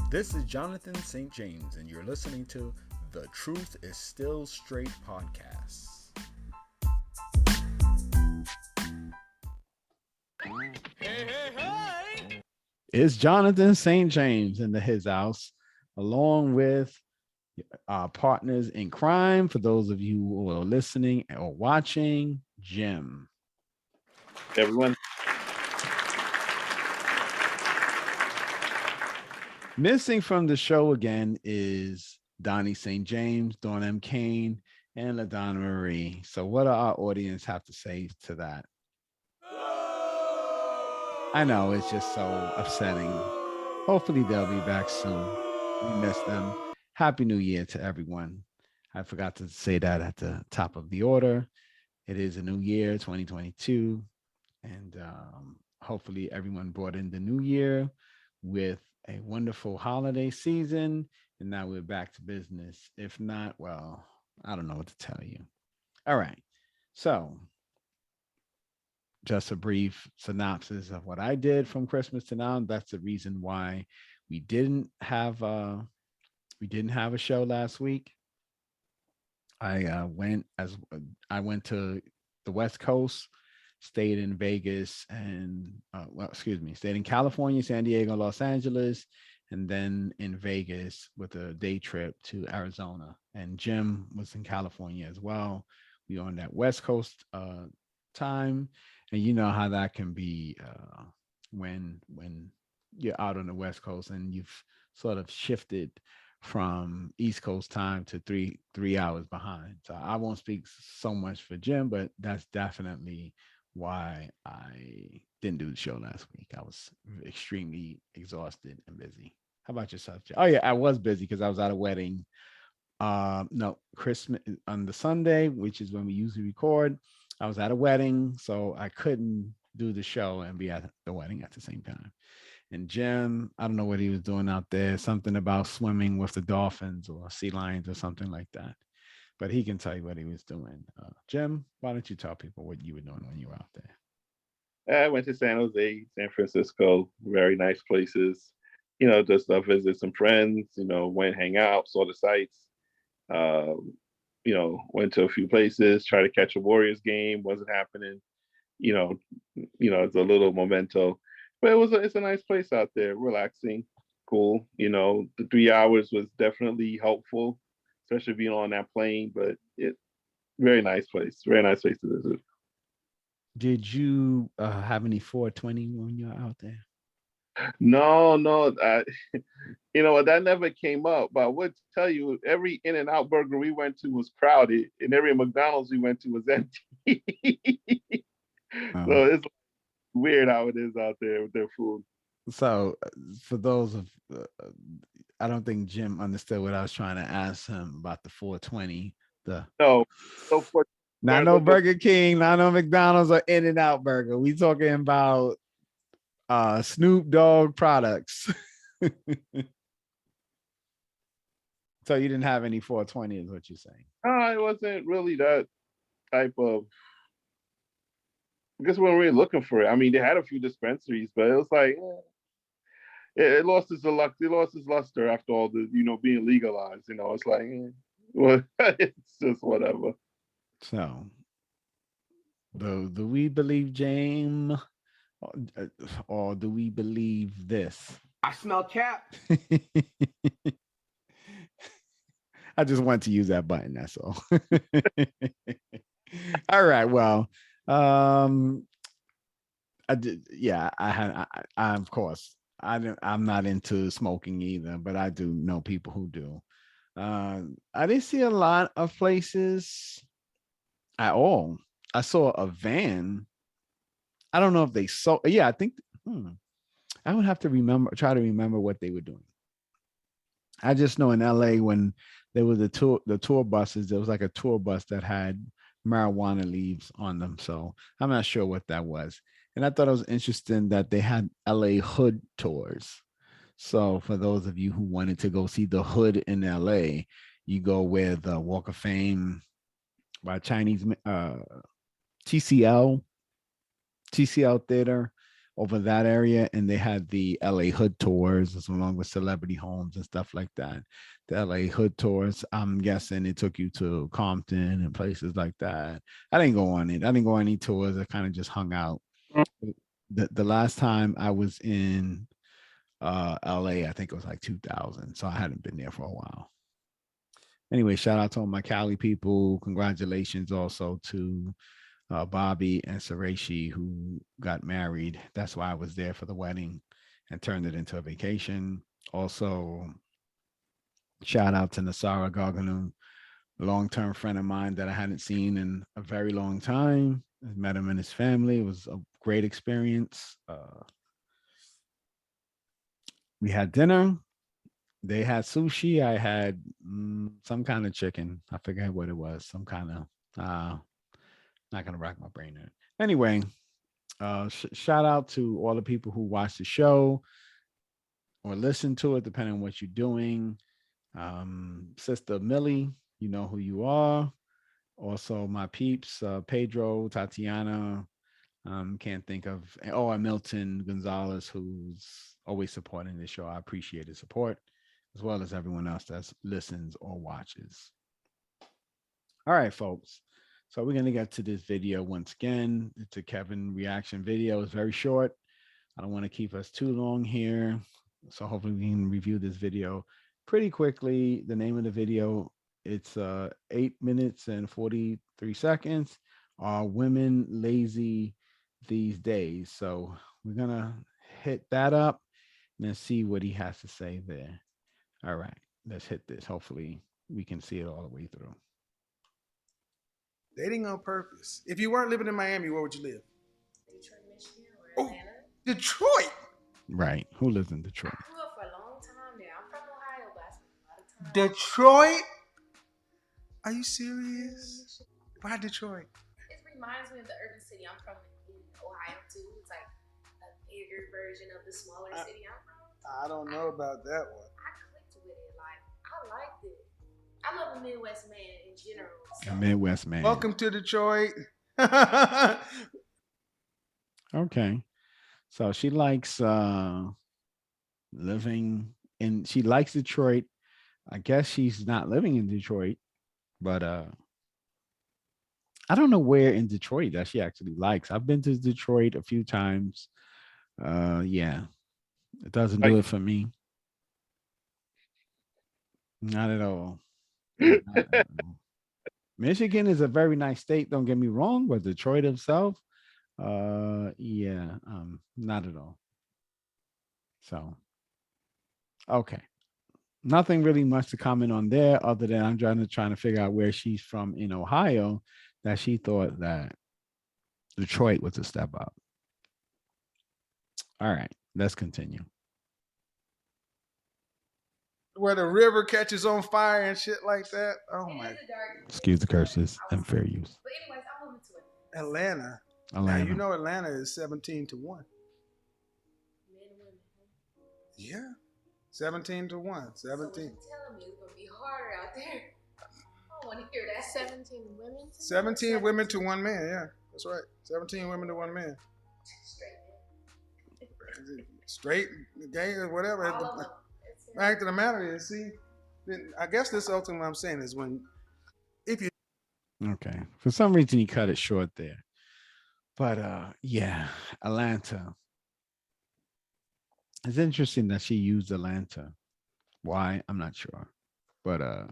This is Jonathan St. James, and you're listening to The Truth is Still Straight podcast. It's Jonathan St. James in the his house, along with our partners in crime. For those of you who are listening or watching, Jim. Everyone. Missing from the show again is Donnie St. James, Dawn M. Kane, and LaDonna Marie. So what do our audience have to say to that? I know it's just so upsetting. Hopefully they'll be back soon. We miss them. Happy New Year to everyone. I forgot to say that at the top of the order. It is a new year, 2022. And hopefully everyone brought in the new year with a wonderful holiday season. And now we're back to business. If not, well, I don't know what to tell you. All right. So just a brief synopsis of what I did from Christmas to now. That's the reason why we didn't have a show last week. I went to the West Coast, stayed in Vegas and stayed in California, San Diego, Los Angeles, and then in Vegas with a day trip to Arizona. And Jim was in California as well. We on that West Coast time, and you know how that can be when you're out on the West Coast and you've sort of shifted from East Coast time to three hours behind. So I won't speak so much for Jim, but that's definitely why I didn't do the show last week. I was extremely exhausted and busy. How about yourself, Jim? Oh yeah, I was busy because I was at a wedding. No, Christmas on the Sunday, which is when we usually record. I was at a wedding, so I couldn't do the show and be at the wedding at the same time. And Jim, I don't know what he was doing out there, something about swimming with the dolphins or sea lions or something like that. But he can tell you what he was doing. Jim, why don't you tell people what you were doing when you were out there? I went to San Jose, San Francisco, very nice places. Just visit some friends, went hang out, saw the sights. Went to a few places, tried to catch a Warriors game, wasn't happening. It's a little memento. But it's a nice place out there, relaxing, cool. The 3 hours was definitely helpful, especially being on that plane. But very nice place to visit. Did you have any 420 when you're out there? No. That never came up. But I would tell you, every In-N-Out burger we went to was crowded, and every McDonald's we went to was empty. So it's weird how it is out there with their food. So for those of, I don't think Jim understood what I was trying to ask him about the 420. Not no Burger King, not no McDonald's or In-N-Out burger. We talking about Snoop Dogg products. So you didn't have any 420 is what you're saying? It wasn't really that type of, I guess we weren't really looking for it. I mean, they had a few dispensaries, but it was like, it lost its luster after all the, being legalized. It's like, well, it's just whatever. So, do we believe James, or do we believe this? I smell cap. I just want to use that button. That's all. All right. Well, I did. Yeah, I of course, I'm not into smoking either, but I do know people who do. I didn't see a lot of places at all. I saw a van. I don't know if they saw. Yeah, I think. I would have to try to remember what they were doing. I just know in LA when there was the tour buses, there was like a tour bus that had marijuana leaves on them. So I'm not sure what that was. And I thought it was interesting that they had LA hood tours. So for those of you who wanted to go see the hood in LA, you go with Walk of Fame by Chinese TCL Theater, over that area, and they had the LA Hood tours along with celebrity homes and stuff like that. The LA Hood tours, I'm guessing it took you to Compton and places like that. I didn't go on it. I didn't go on any tours. I kind of just hung out. The last time I was in LA, I think it was like 2000. So I hadn't been there for a while. Anyway, shout out to all my Cali people. Congratulations also to Bobby and Sureshi, who got married. That's why I was there for the wedding and turned it into a vacation. Also, shout out to Nasara Garganu, a long-term friend of mine that I hadn't seen in a very long time. I met him and his family. It was a great experience. We had dinner. They had sushi. I had some kind of chicken. I forget what it was. Some kind of not gonna rack my brain there. Anyway, shout out to all the people who watch the show or listen to it, depending on what you're doing. Sister Millie, you know who you are. Also, my peeps, Pedro, Tatiana. Can't think of, oh, and Milton Gonzalez, who's always supporting the show. I appreciate his support, as well as everyone else that listens or watches. All right, folks. So we're going to get to this video once again. It's a Kevin reaction video. It's very short. I don't want to keep us too long here. So hopefully we can review this video pretty quickly. The name of the video, it's 8 minutes and 43 seconds. Are women lazy these days? So we're going to hit that up and then see what he has to say there. All right, let's hit this. Hopefully we can see it all the way through. Dating on purpose. If you weren't living in Miami, where would you live? Detroit, Michigan, or Atlanta. Detroit. Right. Who lives in Detroit? I grew up for a long time there. I'm from Ohio, but I spent a lot of time. Detroit? Are you serious? Why Detroit? It reminds me of the urban city I'm from in Ohio too. It's like a bigger version of the smaller city I'm from. I don't know about that one. I clicked with it. Like I liked it. I love a Midwest man in general. So. A Midwest man. Welcome to Detroit. Okay. So she likes living in, she likes Detroit. I guess she's not living in Detroit, but I don't know where in Detroit that she actually likes. I've been to Detroit a few times. Yeah. It doesn't do it for me. Not at all. Not at all. Michigan is a very nice state, don't get me wrong, but Detroit itself, yeah, not at all. So, okay. Nothing really much to comment on there other than I'm trying to figure out where she's from in Ohio, that she thought that Detroit was a step up. All right, let's continue. Where the river catches on fire and shit like that. Oh my. Excuse the curses and fair use. But anyways, I'm moving to it. Atlanta. Atlanta. Now you know Atlanta is 17 to 1. Men and women. Yeah. 17 to 1. 17. So what you telling me it's gonna be harder out there. I don't want to hear that. 17 women. 17 women to 1 man. Yeah, that's right. 17 women to 1 man. Straight, gay, or whatever. The fact of the matter is, see, I guess this ultimately what I'm saying is when, if you. Okay. For some reason, he cut it short there. But yeah, Atlanta. It's interesting that she used Atlanta. Why? I'm not sure. But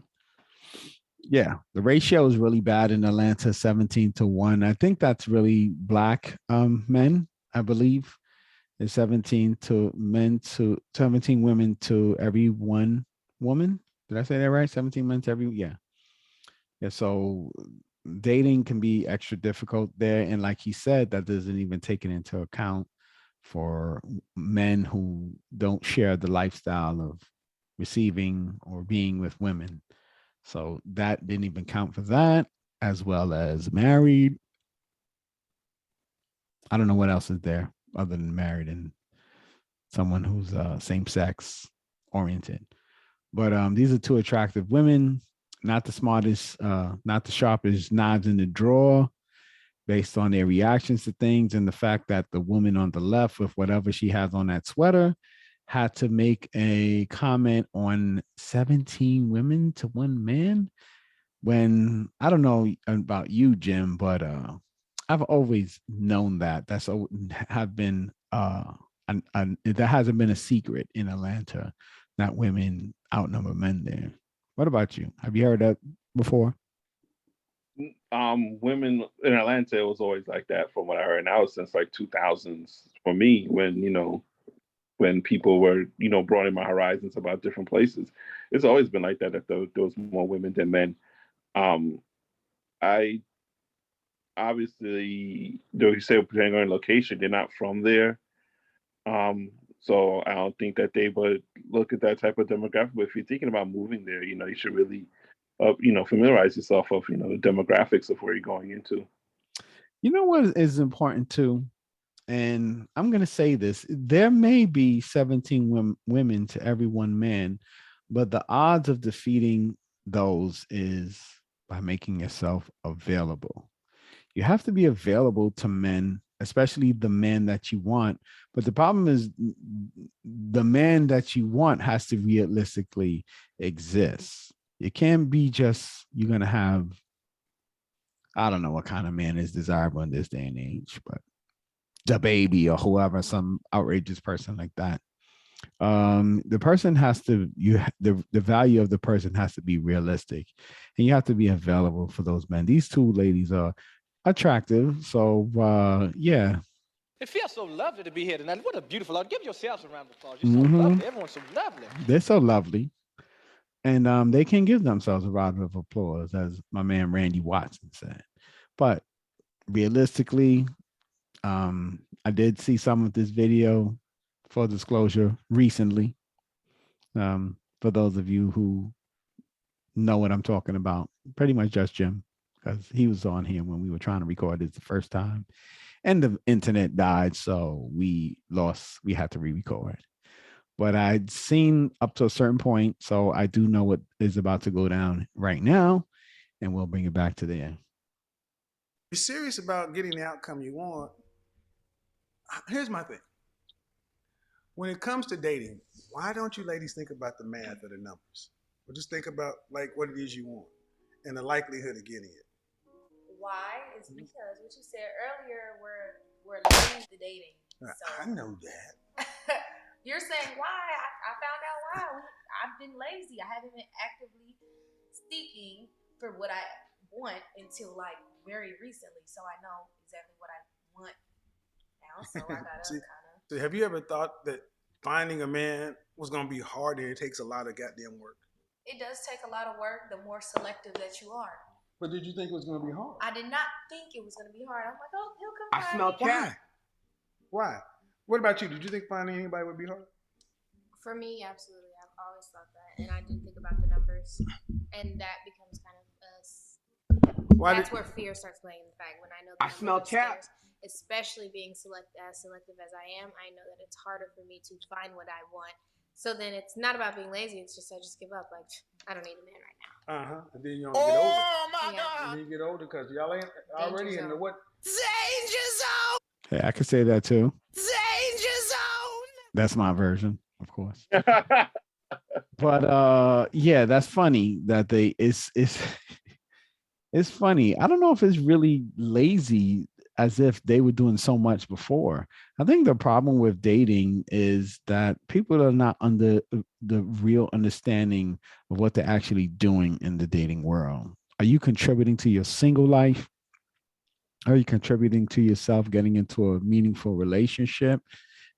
yeah, the ratio is really bad in Atlanta, 17 to 1. I think that's really black men, I believe. It's 17 to men to 17 women to every 1 woman. Did I say that right? 17 men to every, yeah. Yeah. So dating can be extra difficult there. And like he said, that doesn't even take it into account for men who don't share the lifestyle of receiving or being with women. So that didn't even count for that, as well as married. I don't know what else is there other than married and someone who's same sex oriented. But these are 2 attractive women, not the smartest, not the sharpest knives in the drawer. based on their reactions to things and the fact that the woman on the left, with whatever she has on that sweater, had to make a comment on 17 women to one man. When I don't know about you, Jim, but I've always known that have been that hasn't been a secret in Atlanta that women outnumber men there. What about you? Have you heard that before? Women in Atlanta, it was always like that from what I heard. Now since like 2000s for me, when when people were broadening my horizons about different places, it's always been like that. That there was more women than men. Um, I obviously, though you say depending on location, they're not from there. Um, so I don't think that they would look at that type of demographic. But if you're thinking about moving there, you should really, familiarize yourself of the demographics of where you're going into. You know what is important too? And I'm going to say this, there may be 17 women to every one man, but the odds of defeating those is by making yourself available. You have to be available to men, especially the men that you want. But the problem is the man that you want has to realistically exist. It can't be just you're going to have, I don't know what kind of man is desirable in this day and age, but the baby or whoever, some outrageous person like that. The person has to the value of the person has to be realistic, and you have to be available for those men. These two ladies are attractive, so yeah. It feels so lovely to be here tonight. What a beautiful Give yourselves a round of applause. You're so lovely. Everyone's so lovely. They're so lovely, and they can give themselves a round of applause, as my man Randy Watson said. But realistically, I did see some of this video, for disclosure, recently. For those of you who know what I'm talking about, pretty much just Jim, because he was on here when we were trying to record this the first time, and the internet died, so we had to re-record. But I'd seen up to a certain point, so I do know what is about to go down right now, and we'll bring it back to there. You're serious about getting the outcome you want. Here's my thing. When it comes to dating, why don't you ladies think about the math or the numbers? Or just think about like what it is you want and the likelihood of getting it. Why? Is because what you said earlier, we're learning the dating. So I know that. You're saying why? I found out why. I've been lazy. I haven't been actively seeking for what I want until like very recently. So I know exactly what I want now. So I gotta kind of. So have you ever thought that finding a man was gonna be hard and it takes a lot of goddamn work? It does take a lot of work. The more selective that you are. But did you think it was gonna be hard? I did not think it was gonna be hard. I'm like, oh, he'll come. I smell cat. Why? What about you? Did you think finding anybody would be hard? For me, absolutely. I've always thought that, and I did think about the numbers, and that becomes kind of that's where fear starts playing the fact. When I know I smell cat, especially being selective as I am, I know that it's harder for me to find what I want. So then it's not about being lazy. It's just I just give up. Like I don't need a man right now. And then you don't get older. Oh my God! And then you get older because y'all ain't already in the what? Danger zone. Hey, I could say that too. Danger zone. That's my version, of course. But yeah, that's funny that it's funny. I don't know if it's really lazy, as if they were doing so much before. I think the problem with dating is that people are not under the real understanding of what they're actually doing in the dating world. Are you contributing to your single life? Are you contributing to yourself getting into a meaningful relationship?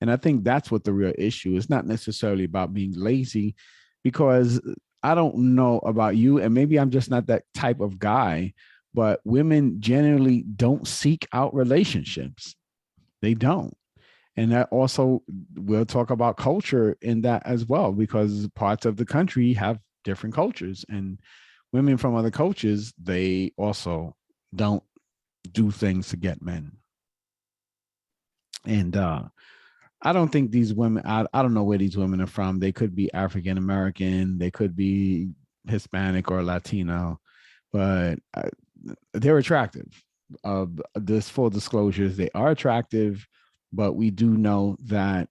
And I think that's what the real issue is. Not necessarily about being lazy, because I don't know about you, and maybe I'm just not that type of guy, but women generally don't seek out relationships. They don't. And that also, we'll talk about culture in that as well, because parts of the country have different cultures, and women from other cultures, they also don't do things to get men. And I don't think these women, I don't know where these women are from. They could be African American, they could be Hispanic or Latino, but they're attractive. This full disclosures, they are attractive, but we do know that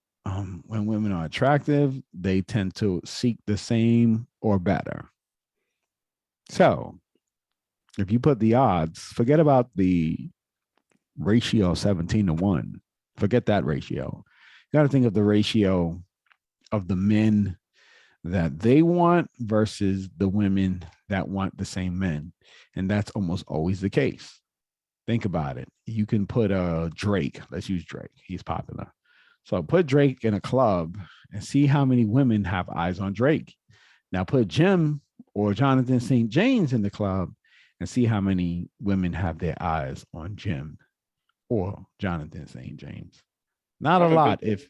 when women are attractive, they tend to seek the same or better. So if you put the odds, forget about the ratio 17-1. Forget that ratio. You got to think of the ratio of the men that they want versus the women that want the same men. And that's almost always the case. Think about it. You can put Drake. Let's use Drake. He's popular. So put Drake in a club and see how many women have eyes on Drake. Now put Jim or Jonathan St. James in the club and see how many women have their eyes on Jim or Jonathan St. James. Not a lot. If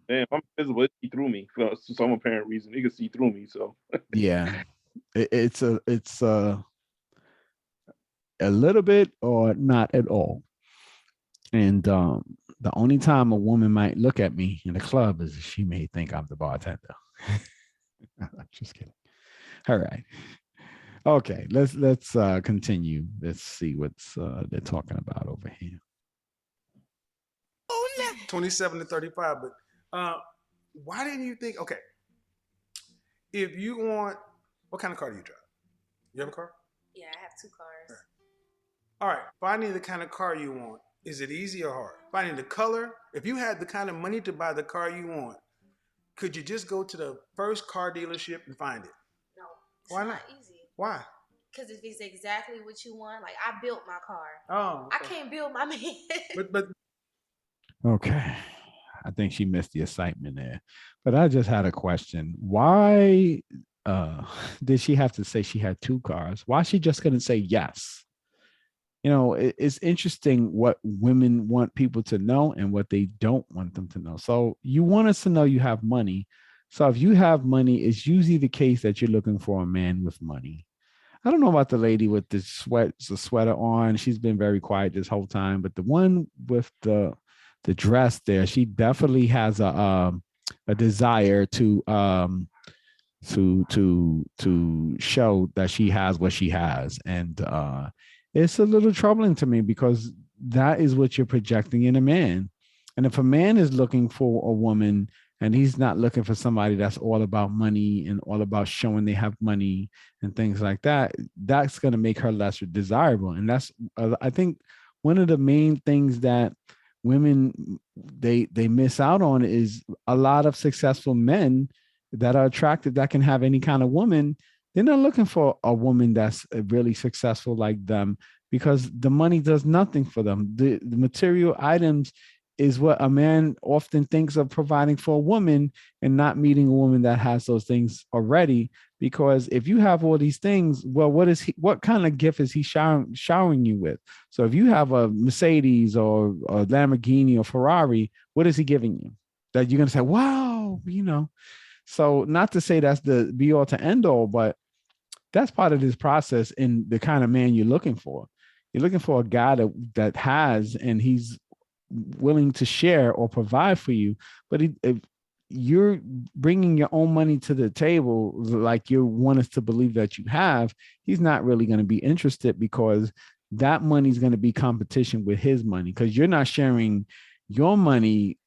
I'm invisible, it see through me for some apparent reason. He can see through me. So yeah, it's a little bit or not at all. And the only time a woman might look at me in the club is if she may think I'm the bartender. I'm just kidding. All right. Okay, let's continue. Let's see what's they're talking about over here. 27 to 35. But why didn't you think, okay, if you want, what kind of car do you drive? You have a car? Yeah, I have 2 cars. All right, finding the kind of car you want, is it easy or hard? Finding the color, if you had the kind of money to buy the car you want, could you just go to the first car dealership and find it? No, it's Why not not? easy. Why? Because if it's exactly what you want, like I built my car. Oh, I okay. can't build my man. But Okay. I think she missed the excitement there. But I just had a question. Why did she have to say she had 2 cars? Why she just couldn't say yes? You know, it's interesting what women want people to know and what they don't want them to know. So you want us to know you have money. So if you have money, it's usually the case that you're looking for a man with money. I don't know about the lady with the sweater on. She's been very quiet this whole time, but the one with the dress there, she definitely has a desire to show that she has what she has. And it's a little troubling to me because that is what you're projecting in a man. And if a man is looking for a woman and he's not looking for somebody that's all about money and all about showing they have money and things like that, that's going to make her less desirable. And that's I think one of the main things that women they miss out on is a lot of successful men that are attractive that can have any kind of woman. They're not looking for a woman that's really successful like them because the money does nothing for them. The material items is what a man often thinks of providing for a woman and not meeting a woman that has those things already. Because if you have all these things, well, what kind of gift is he showering you with? So if you have a Mercedes or a Lamborghini or Ferrari, what is he giving you? That you're going to say, wow, you know. So not to say that's the be all to end all, but that's part of this process in the kind of man you're looking for. You're looking for a guy that has, and he's willing to share or provide for you. But if you're bringing your own money to the table, like you want us to believe that you have, he's not really going to be interested because that money is going to be competition with his money because you're not sharing your money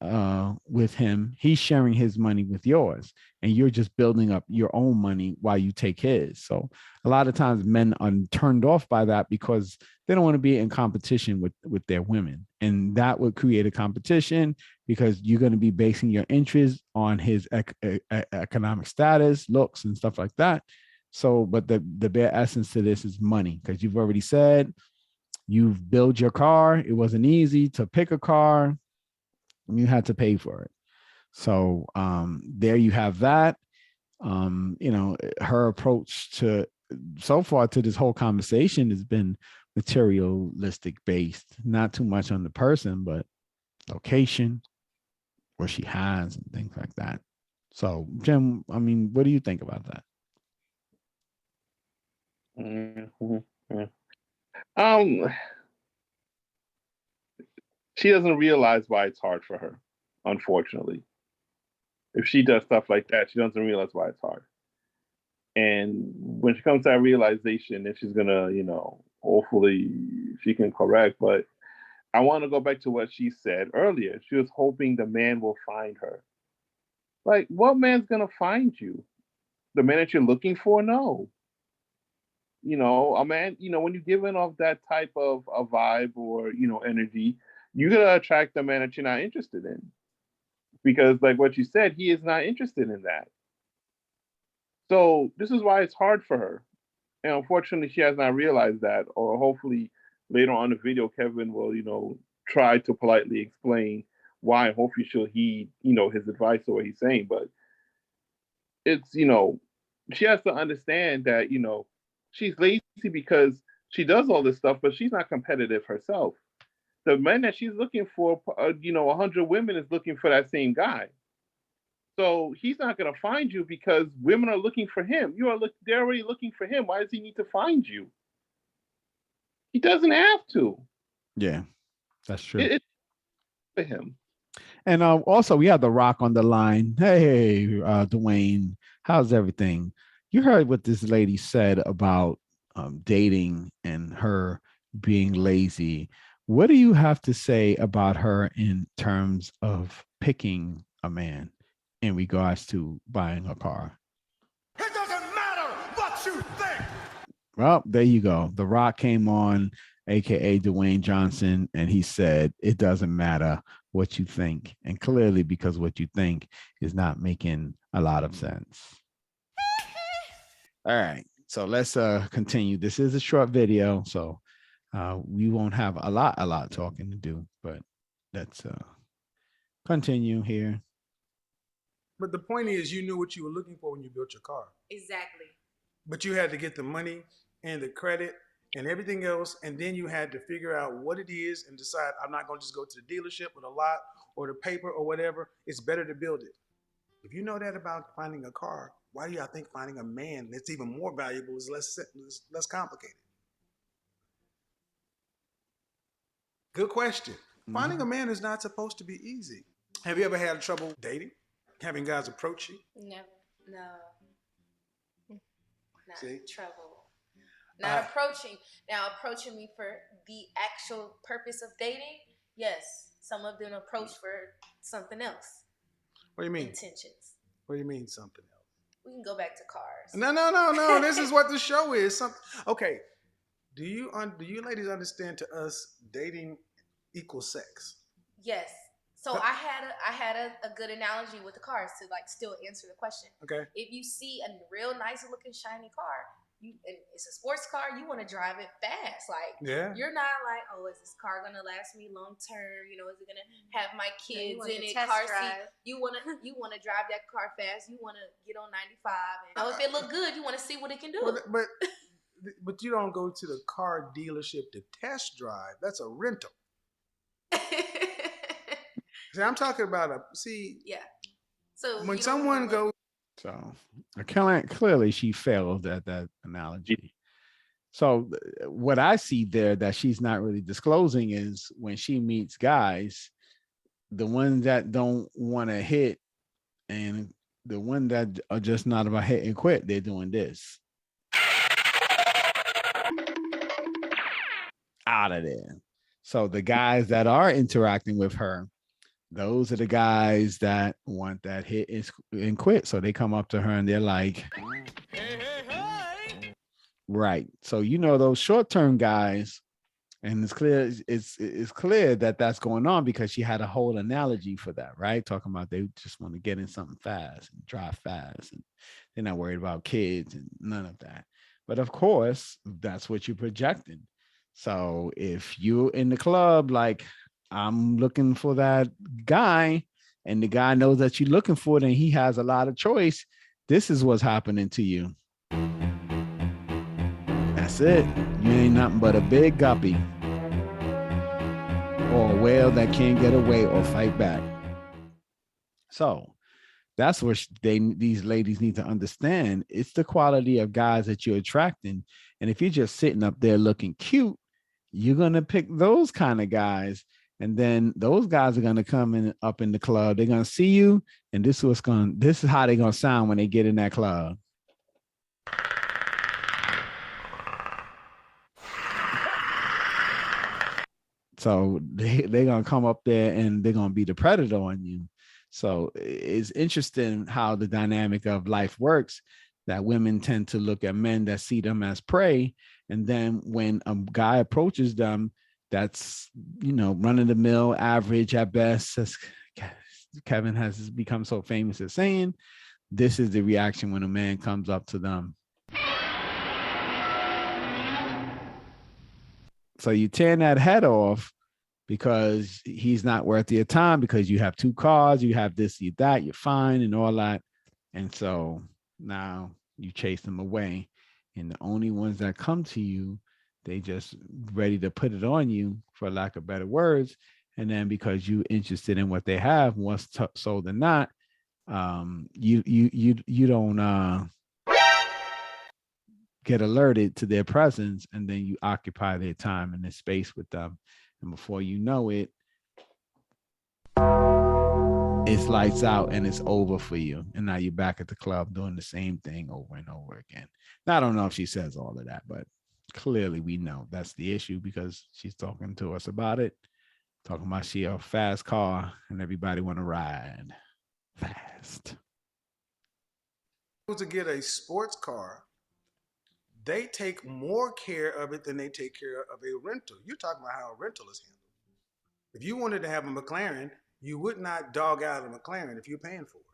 with him. He's sharing his money with yours, and you're just building up your own money while you take his. So a lot of times men are turned off by that because they don't want to be in competition with their women, and that would create a competition because you're going to be basing your interest on his economic status, looks, and stuff like that. So, but the bare essence to this is money, because you've already said you've built your car. It wasn't easy to pick a car. You had to pay for it. So there you have that. You know, her approach to so far to this whole conversation has been materialistic based, not too much on the person, but location, what she has, and things like that. So, Jim, I mean, what do you think about that? Mm-hmm. She doesn't realize why it's hard for her, unfortunately. If she does stuff like that, she doesn't realize why it's hard. And when she comes to that realization, then she's gonna, hopefully she can correct, but I want to go back to what she said earlier. She was hoping the man will find her. Like, what man's gonna find you? The man that you're looking for? No. A man, when you're giving off that type of a vibe or, energy, you're gonna attract the man that you're not interested in. Because like what you said, he is not interested in that. So this is why it's hard for her. And unfortunately she has not realized that. Or hopefully later on in the video, Kevin will, try to politely explain why. Hopefully she'll heed, his advice or what he's saying. But it's, she has to understand that, she's lazy because she does all this stuff, but she's not competitive herself. The man that she's looking for, 100 women is looking for that same guy. So he's not going to find you because women are looking for him. They're already looking for him. Why does he need to find you? He doesn't have to. Yeah, that's true. It's for him. And also, we have The Rock on the line. Hey, Dwayne, how's everything? You heard what this lady said about dating and her being lazy. What do you have to say about her in terms of picking a man in regards to buying a car? It doesn't matter what you think. Well, there you go. The Rock came on, aka Dwayne Johnson, and he said it doesn't matter what you think. And clearly, because what you think is not making a lot of sense. All right. So let's continue. This is a short video, so we won't have a lot talking to do, but let's continue here. But the point is, you knew what you were looking for when you built your car. Exactly. But you had to get the money and the credit and everything else, and then you had to figure out what it is and decide, I'm not going to just go to the dealership or the lot or the paper or whatever. It's better to build it. If you know that about finding a car, why do y'all think finding a man that's even more valuable is less complicated? Good question. Finding a man is not supposed to be easy. Have you ever had trouble dating? Having guys approach you? No. Not See? trouble. Not approaching. Now, approaching me for the actual purpose of dating, yes. Some of them approach for something else. What do you mean? Intentions. What do you mean something else? We can go back to cars. No. This is what the show is. Okay. Do you ladies understand to us dating equals sex? Yes. So I had a good analogy with the cars to like still answer the question. Okay. If you see a real nice looking shiny car, and it's a sports car, you want to drive it fast. Like you're not like, oh, is this car gonna last me long term? Is it gonna have my kids in it? Car seat. You wanna drive that car fast. You wanna get on 95. And if it look good, you wanna see what it can do. But you don't go to the car dealership to test drive. That's a rental. See, I'm talking about yeah. So when someone goes. So clearly she failed at that analogy. So what I see there that she's not really disclosing is when she meets guys, the ones that don't want to hit and the ones that are just not about hit and quit, they're doing this. Out of there. So the guys that are interacting with her, those are the guys that want that hit and quit. So they come up to her and they're like, hey. Right. So, those short-term guys, and it's clear that that's going on because she had a whole analogy for that, right? Talking about they just want to get in something fast and drive fast and they're not worried about kids and none of that. But of course, that's what you're projecting. So if you're in the club, like, I'm looking for that guy, and the guy knows that you're looking for it, and he has a lot of choice. This is what's happening to you. That's it. You ain't nothing but a big guppy or a whale that can't get away or fight back. So that's what these ladies need to understand. It's the quality of guys that you're attracting. And if you're just sitting up there looking cute, you're going to pick those kind of guys. And then those guys are going to come up in the club. They're going to see you. And this is how they're going to sound when they get in that club. So they're gonna come up there and they're gonna be the predator on you. So it's interesting how the dynamic of life works, that women tend to look at men that see them as prey. And then when a guy approaches them, that's, run of the mill, average at best, as Kevin has become so famous as saying, this is the reaction when a man comes up to them. So you tear that head off because he's not worth your time, because you have 2 cars, you have this, you that, you're fine and all that. And so now you chase them away. And the only ones that come to you, they just ready to put it on you, for lack of better words. And then because you're interested in what they have, more so than not, you don't get alerted to their presence, and then you occupy their time and their space with them. And before you know it, it's lights out and it's over for you. And now you're back at the club doing the same thing over and over again. Now, I don't know if she says all of that, but clearly we know that's the issue, because she's talking to us about it, talking about she a fast car and everybody want to ride fast. To get a sports car, they take more care of it than they take care of a rental. You're talking about how a rental is handled. If you wanted to have a McLaren, you would not dog out a McLaren if you're paying for it.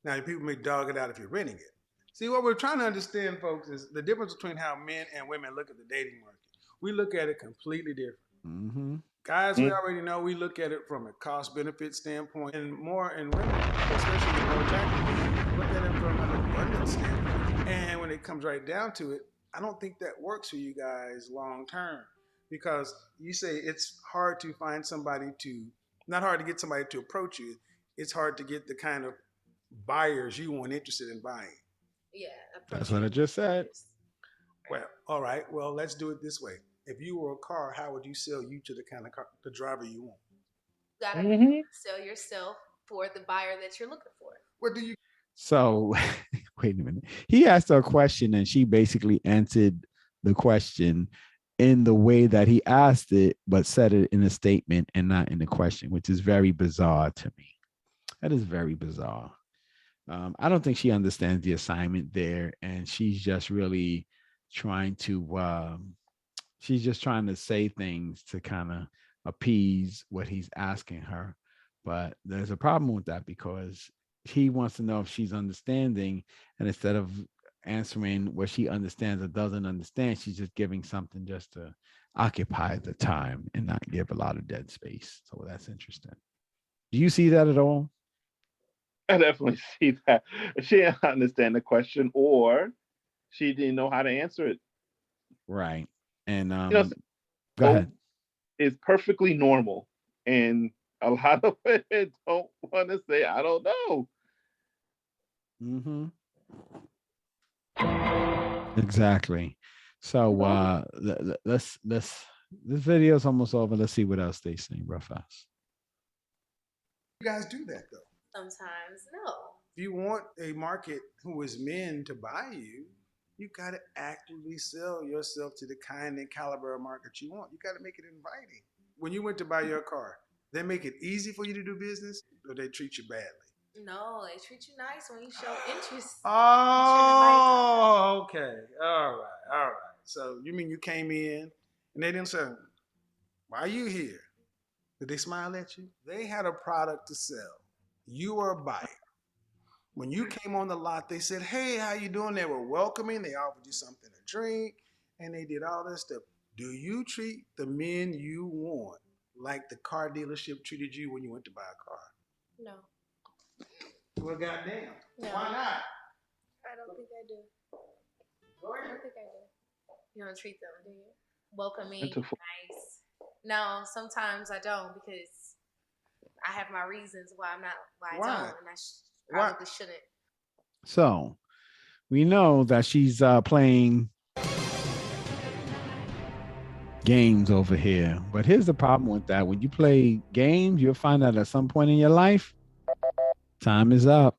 Now, people may dog it out if you're renting it. See, what we're trying to understand, folks, is the difference between how men and women look at the dating market. We look at it completely different. Mm-hmm. Guys, we already know we look at it from a cost-benefit standpoint, and more in women, especially the more attractive, look at it from an abundance standpoint. And when it comes right down to it, I don't think that works for you guys long term, because you say it's hard to find somebody to, not hard to get somebody to approach you. It's hard to get the kind of buyers you want interested in buying. Yeah, That's what I just said. Well, all right. Well, let's do it this way. If you were a car, how would you sell you to the kind of car, the driver you want? You gotta sell yourself for the buyer that you're looking for. What do you? So wait a minute. He asked her a question and she basically answered the question in the way that he asked it, but said it in a statement and not in the question, which is very bizarre to me. That is very bizarre. I don't think she understands the assignment there, and she's just really trying to say things to kind of appease what he's asking her. But there's a problem with that, because he wants to know if she's understanding, and instead of answering what she understands or doesn't understand, she's just giving something just to occupy the time and not give a lot of dead space. So that's interesting. Do you see that at all? I definitely see that. She didn't understand the question, or she didn't know how to answer it. Right. And go so ahead. it's perfectly normal. And a lot of women don't want to say, I don't know. Mm-hmm. Exactly. So let's this video's almost over. Let's see what else they say real fast. You guys do that though. Sometimes, no. If you want a market who is men to buy you, you got to actively sell yourself to the kind and caliber of market you want. You got to make it inviting. When you went to buy your car, they make it easy for you to do business, or they treat you badly? No, they treat you nice when you show interest. Oh, okay. All right. So you mean you came in and they didn't say, why are you here? Did they smile at you? They had a product to sell. You were a buyer. When you came on the lot, they said, hey, how you doing? They were welcoming. They offered you something to drink, and they did all this stuff. Do you treat the men you want like the car dealership treated you when you went to buy a car? No. Well, goddamn. No. Why not? I don't think I do. I don't think I do. You don't treat them, do you? Welcoming, nice. No, sometimes I don't, because I have my reasons why I'm not, why I don't, and I probably shouldn't. So we know that she's playing games over here, but here's the problem with that. When you play games, you'll find out at some point in your life, time is up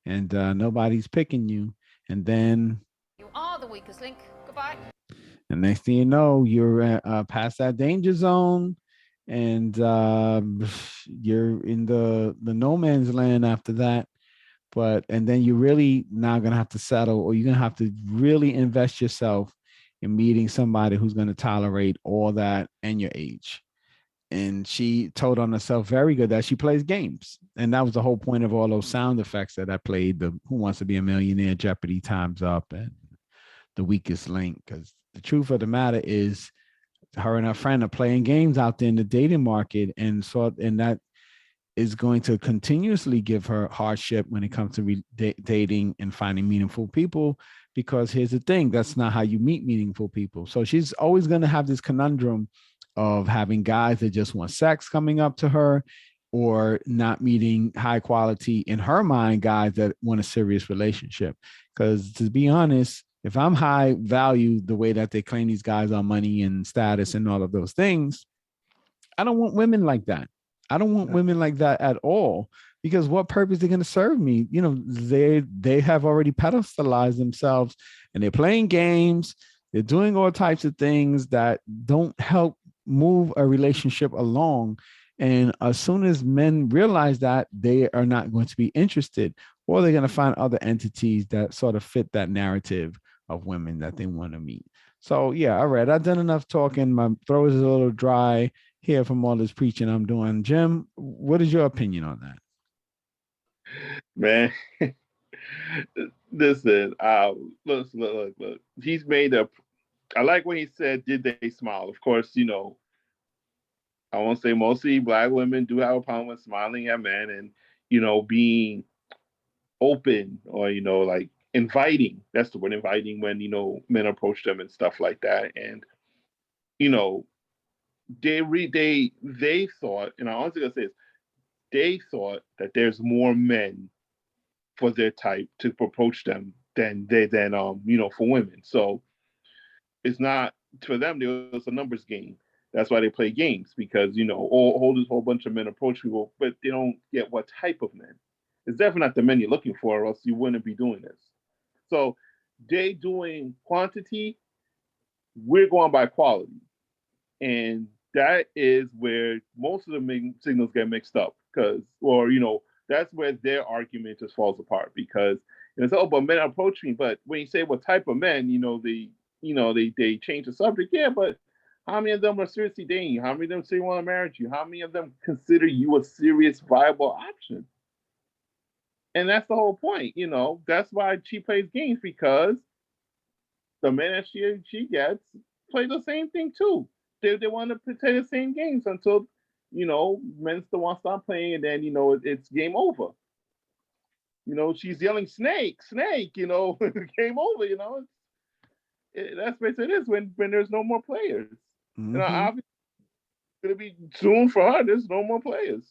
and nobody's picking you. And then you are the weakest link. Goodbye. the next thing you know, you're past that danger zone, and you're in the no man's land after that. But and then you're really now gonna have to settle, or you're gonna have to really invest yourself in meeting somebody who's gonna tolerate all that and your age. And she told on herself very good that she plays games, and that was the whole point of all those sound effects that I played. The Who Wants to Be a Millionaire, Jeopardy, Times Up, and The Weakest Link. Because the truth of the matter is, her and her friend are playing games out there in the dating market, and that is going to continuously give her hardship when it comes to dating and finding meaningful people. Because here's the thing, that's not how you meet meaningful people. So she's always going to have this conundrum of having guys that just want sex coming up to her, or not meeting high quality, in her mind, guys that want a serious relationship. Because to be honest, if I'm high value the way that they claim these guys are, money and status and all of those things, I don't want women like that. I don't want women like that at all. Because what purpose are they going to serve me? You know, they have already pedestalized themselves, and they're playing games. They're doing all types of things that don't help move a relationship along. And as soon as men realize that, they are not going to be interested, or they're going to find other entities that sort of fit that narrative of women that they want to meet. So yeah, all right. I've done enough talking. My throat is a little dry here from all this preaching I'm doing. Jim, what is your opinion on that? Man, listen, look. He's made a. I like when he said, "Did they smile?" Of course, you know, I won't say mostly Black women do have a problem with smiling at men, and you know, being open, or you know, like inviting. That's the word, inviting, when you know men approach them and stuff like that. And you know, they thought, and I honestly gonna say this, they thought that there's more men for their type to approach them than you know, for women. So it's not, for them, there was a numbers game. That's why they play games, because you know, all this whole bunch of men approach people, but they don't get what type of men. It's definitely not the men you're looking for, or else you wouldn't be doing this. So they doing quantity, we're going by quality. And that is where most of the signals get mixed up, because, or you know, that's where their argument just falls apart, because it's, oh, but men approach me. But when you say what type of men, they change the subject. Yeah, but how many of them are seriously dating you? How many of them say want to marry you? How many of them consider you a serious viable option? And that's the whole point. You know, that's why she plays games, because the men that she gets play the same thing too. They want to play the same games until, you know, men still want to stop playing, and then you know it's game over. You know, she's yelling snake, snake. You know, game over. You know, that's basically it is when there's no more players. You know, obviously it's gonna be soon for her. There's no more players.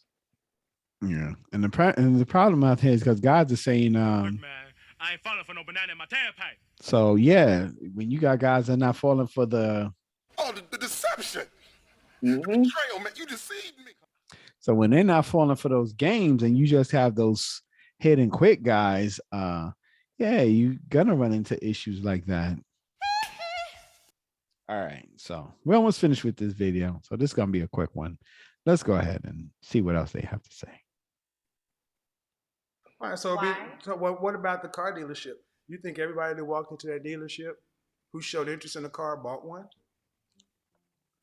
Yeah, and the problem out here is because guys are saying, man, I ain't falling for no banana in my tailpipe. So yeah, when you got guys that are not falling for the the deception, the betrayal, man, you deceived me. So when they're not falling for those games, and you just have those hit and quit guys, yeah, you're gonna run into issues like that. All right, so we're almost finished with this video, so this is gonna be a quick one. Let's go ahead and see what else they have to say. All right, so what about the car dealership? You think everybody that walked into that dealership who showed interest in a car bought one?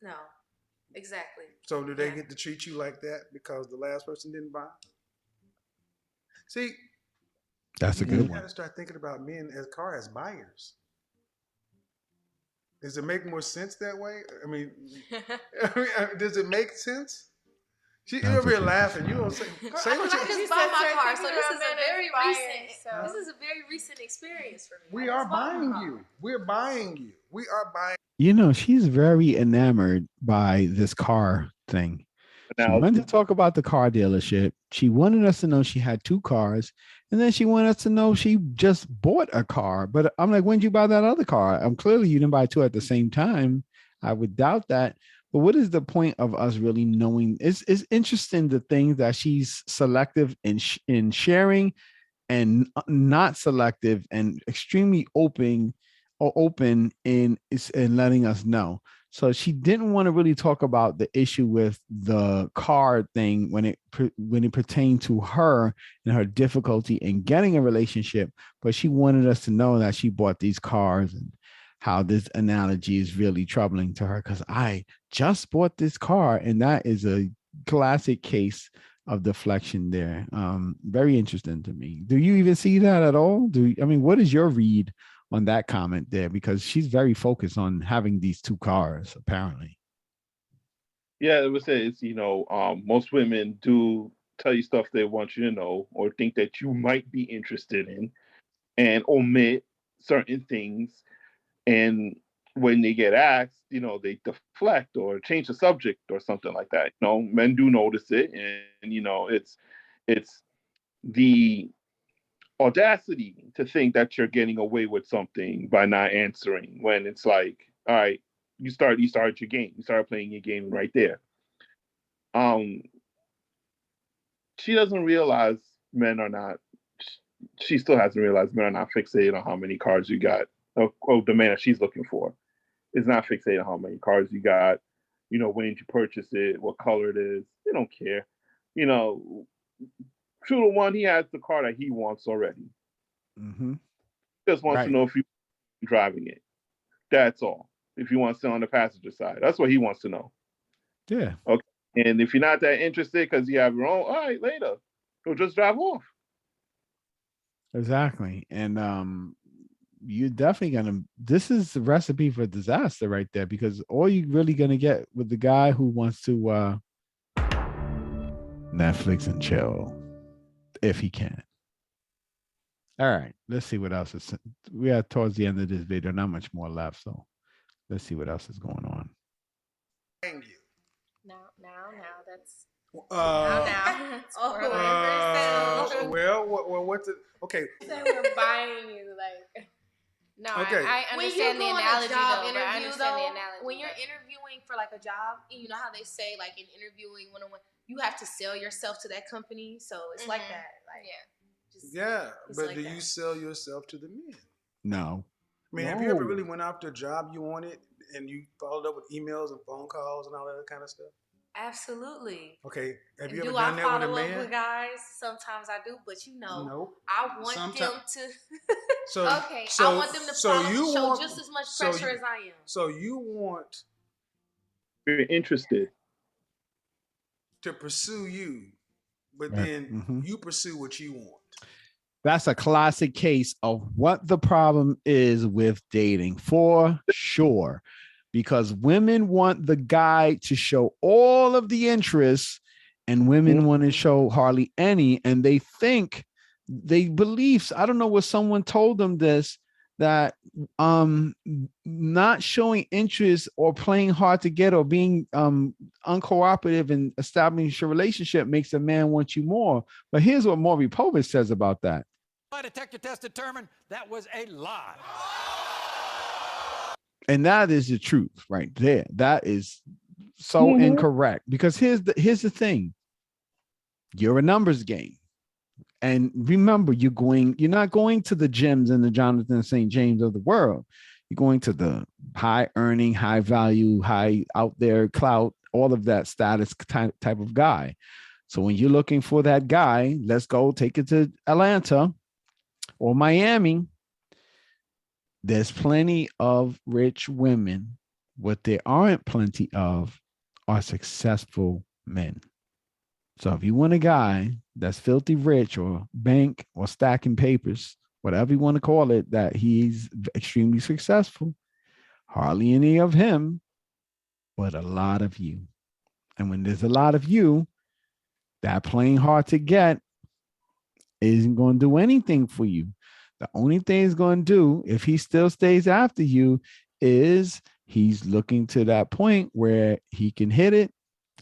No, exactly. So do they get to treat you like that because the last person didn't buy? See, that's a good you one. got to start thinking about men as car as buyers. Does it make more sense that way? I mean, does it make sense? You're over here laughing. You don't say what you. I just bought my car, so this is a very recent. This is a very recent experience for me. We are buying you. We're buying you. We are buying. You know, she's very enamored by this car thing. She wanted to talk about the car dealership. She wanted us to know she had 2 cars. And then she wanted us to know she just bought a car. But I'm like, when did you buy that other car? Clearly you didn't buy 2 at the same time. I would doubt that. But what is the point of us really knowing? It's interesting the things that she's selective in sharing, and not selective, and extremely open in letting us know. So she didn't want to really talk about the issue with the car thing when it pertained to her and her difficulty in getting a relationship, but she wanted us to know that she bought these cars and how this analogy is really troubling to her because I just bought this car, and that is a classic case of deflection there. Very interesting to me. Do you even see that at all? What is your read on that comment there? Because she's very focused on having these two cars, apparently. Yeah, I would say it's most women do tell you stuff they want you to know or think that you might be interested in, and omit certain things. And when they get asked, they deflect or change the subject or something like that. Men do notice it, and it's the audacity to think that you're getting away with something by not answering when it's like, all right, you started your game, you started playing your game right there. Um, she doesn't realize men are not. She still hasn't realized men are not fixated on how many cars you got. The man that she's looking for is not fixated on how many cars you got. When did you purchase it? What color it is? They don't care. You know, True to one, he has the car that he wants already. Mm-hmm. Just wants to Right. know if you're driving it. That's all. If you want to sit on the passenger side, that's what he wants to know. Yeah. Okay. And if you're not that interested because you have your own, all right, later, he'll just drive off. Exactly. And you're definitely gonna, this is the recipe for disaster right there, because all you're really gonna get with the guy who wants to Netflix and chill if he can. All right, let's see what else is. We are towards the end of this video, not much more left, so let's see what else is going on. Thank you. Now that's Uh, That's spoiler. what's it? Okay, So we're buying you like. No, Okay. I When you understand the go on a analogy job though. But I interview, understand the though, analogy. when you're interviewing for like a job, and you know how they say like in interviewing one-on-one, you have to sell yourself to that company. So it's like that. Like just, yeah, it's but like do that. you sell yourself to the men? No. I mean, have you ever No. really went after a job you wanted and you followed up with emails and phone calls and all that kind of stuff? Absolutely. Okay, have And you ever do done I that with a follow up man? with guys? Sometimes I do, but Nope. I want Sometime- them to. So Okay, so I want them to so follow, you show want just as much so pressure you, as I am. so you want You're interested. to pursue you, but Right. then Mm-hmm. you pursue what you want. That's a classic case of what the problem is with dating, for sure. Because women want the guy to show all of the interest, and women want to show hardly any. And they think, they believe, I don't know what someone told them this, that not showing interest or playing hard to get or being uncooperative in establishing a relationship makes a man want you more. But here's what Maury Povich says about that. Lie detector test determined that was a lie. And that is the truth right there. That is so incorrect, because here's the thing. You're a numbers game. And remember, you're not going to the gyms and the Jonathan St. James of the world. You're going to the high earning, high value, high out there clout, all of that status type of guy. So when you're looking for that guy, let's go take it to Atlanta or Miami. There's plenty of rich women. What there aren't plenty of are successful men. So if you want a guy that's filthy rich or bank or stacking papers, whatever you want to call it, that he's extremely successful, hardly any of him, but a lot of you. And when there's a lot of you, that playing hard to get isn't going to do anything for you. The only thing he's going to do, if he still stays after you, is he's looking to that point where he can hit it,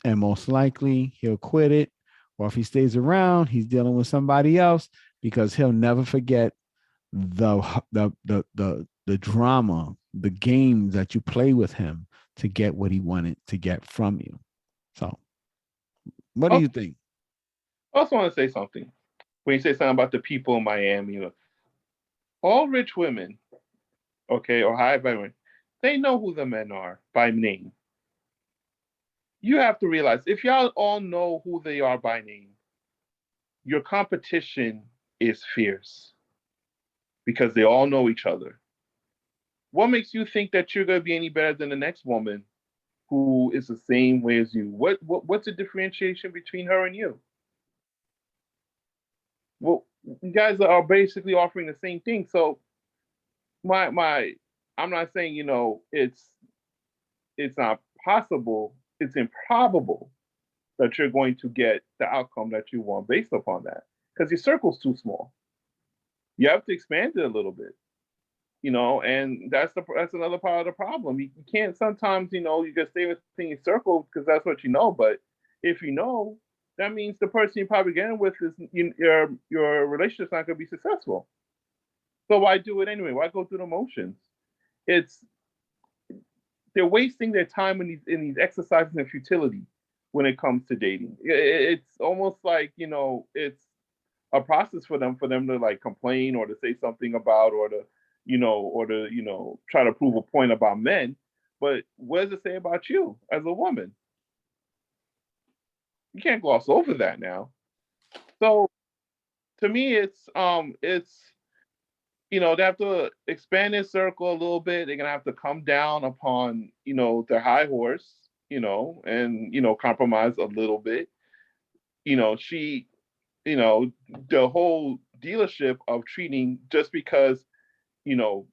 and most likely he'll quit it. Or if he stays around, he's dealing with somebody else, because he'll never forget the drama, the games that you play with him to get what he wanted to get from you. So, what do you think? I also want to say something. When you say something about the people in Miami, all rich women, okay, or high value women, They know who the men are by name. You have to realize if y'all all know who they are by name, your competition is fierce because they all know each other. What makes you think that you're going to be any better than the next woman who is the same way as you? What's the differentiation between her and you? Well, you guys are basically offering the same thing. So my I'm not saying, it's not possible, it's improbable that you're going to get the outcome that you want based upon that. Because your circle's too small. You have to expand it a little bit. And that's another part of the problem. You can't sometimes, you just stay within your circle because that's what you know. But if you know, that means the person you're probably getting with is your relationship's not going to be successful. So why do it anyway? Why go through the motions? It's They're wasting their time in these exercises in futility when it comes to dating. It's almost like it's a process for them to like complain or to say something about or to try to prove a point about men. But what does it say about you as a woman? You can't gloss over that now. So to me, it's they have to expand their circle a little bit. They're gonna have to come down upon their high horse, and compromise a little bit. She, the whole dealership of treating just because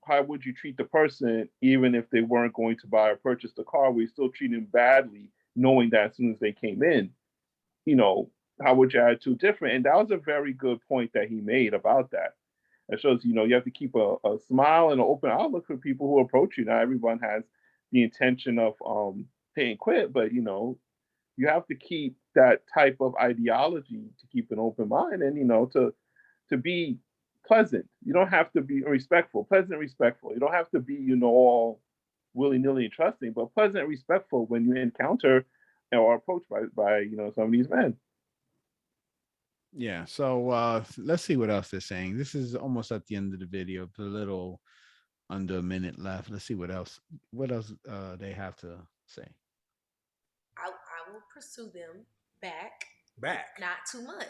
how would you treat the person even if they weren't going to buy or purchase the car? We still treat them badly, knowing that as soon as they came in, you know, how would your attitude different? And that was a very good point that he made about that. It shows, you have to keep a smile and an open outlook for people who approach you. Not everyone has the intention of paying quit, but you have to keep that type of ideology to keep an open mind and to be pleasant. You don't have to be respectful, pleasant, and respectful. You don't have to be all willy nilly and trusting, but pleasant and respectful when you encounter or approached by some of these men. Yeah. So let's see what else they're saying. This is almost at the end of the video. It's a little under a minute left. Let's see what else they have to say. I will pursue them back, Back. not too much.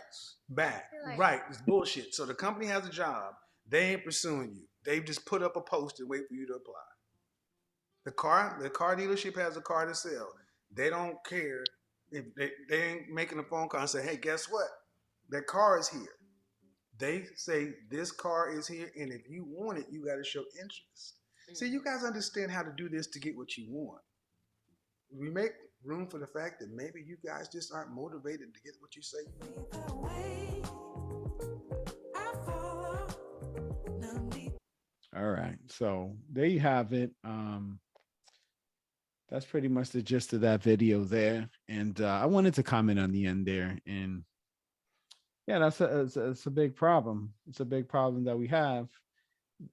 Back. Like, Right. It's bullshit. So the company has a job. They ain't pursuing you. They've just put up a post and wait for you to apply. The car dealership has a car to sell. They don't care if they ain't making a phone call and say, hey, guess what? That car is here. They say this car is here, and if you want it, you got to show interest. See, you guys understand how to do this to get what you want. We make room for the fact that maybe you guys just aren't motivated to get what you say you want. All right. So there you have it. That's pretty much the gist of that video there. And I wanted to comment on the end there. And yeah, it's a big problem. It's a big problem that we have.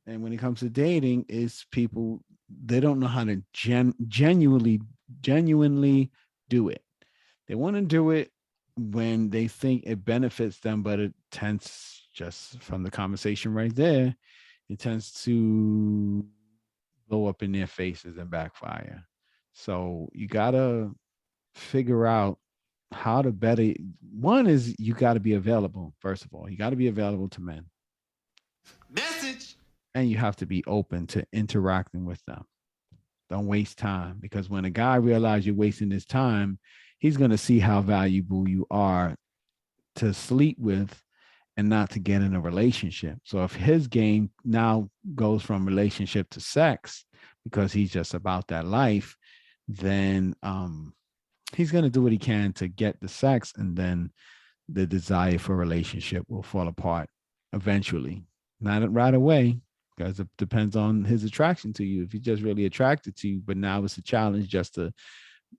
And when it comes to dating, is people, they don't know how to genuinely do it. They want to do it when they think it benefits them, but it tends, just from the conversation right there, it tends to blow up in their faces and backfire. So you gotta figure out how to better. One is you got to be available. First of all, you got to be available to men. Message. And you have to be open to interacting with them. Don't waste time, because when a guy realizes you're wasting his time, he's going to see how valuable you are to sleep with and not to get in a relationship. So if his game now goes from relationship to sex because he's just about that life, then he's going to do what he can to get the sex, and then the desire for a relationship will fall apart eventually. Not right away, because it depends on his attraction to you. If he's just really attracted to you, but now it's a challenge just to,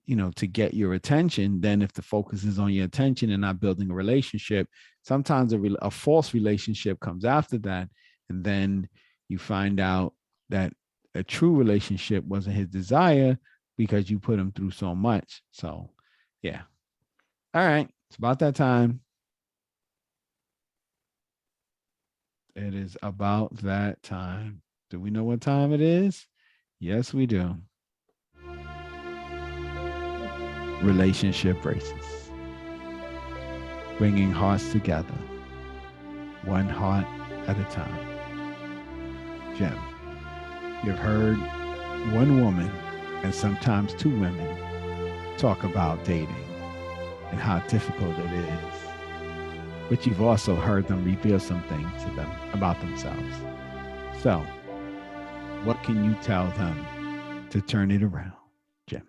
to get your attention, then if the focus is on your attention and not building a relationship, sometimes a false relationship comes after that. And then you find out that a true relationship wasn't his desire because you put him through so much. So, yeah. All right. It's about that time. It is about that time. Do we know what time it is? Yes, we do. Relationship braces. Bringing hearts together, one heart at a time. Jim, you've heard one woman and sometimes two women talk about dating and how difficult it is. But you've also heard them reveal some things to them about themselves. So, what can you tell them to turn it around, Jim?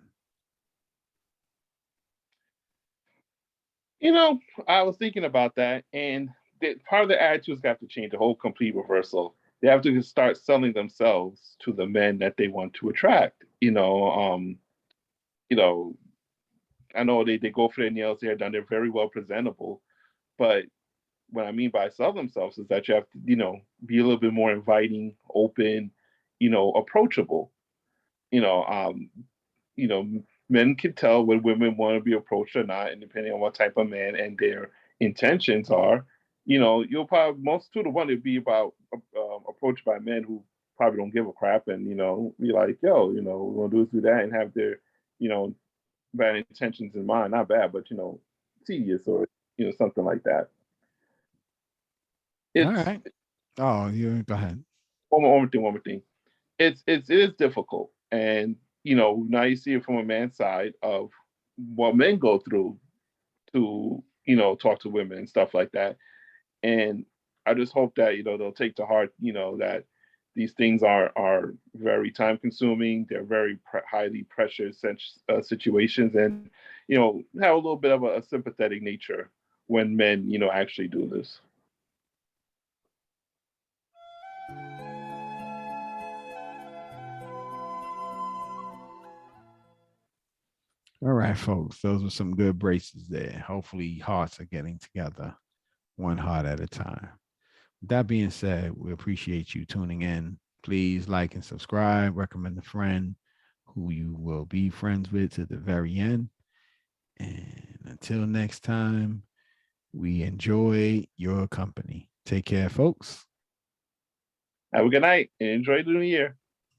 You know, I was thinking about that, and part of the attitudes have to change. The whole complete reversal. They have to start selling themselves to the men that they want to attract. You know, I know they go for their nails, they're done, they're very well presentable, but what I mean by sell themselves is that you have to, be a little bit more inviting, open, approachable. You know, um, you know, Men can tell when women want to be approached or not, and depending on what type of man and their intentions are, you'll probably most 2 to 1 it'd be about approached by men who probably don't give a crap, and be like, yo, we want to do this, do that, and have their, you know, bad intentions in mind, not bad, but tedious or something like that. All It's right. Oh, you go ahead. one more thing. It is difficult, and now you see it from a man's side of what men go through to talk to women and stuff like that. And I just hope that they'll take to heart that these things are very time consuming. They're very highly pressured situations, and have a little bit of a sympathetic nature when men actually do this. All right, folks. Those were some good braces there. Hopefully, hearts are getting together one heart at a time. With that being said, we appreciate you tuning in. Please like and subscribe, recommend a friend who you will be friends with to the very end. And until next time, we enjoy your company. Take care, folks. Have a good night and enjoy the new year.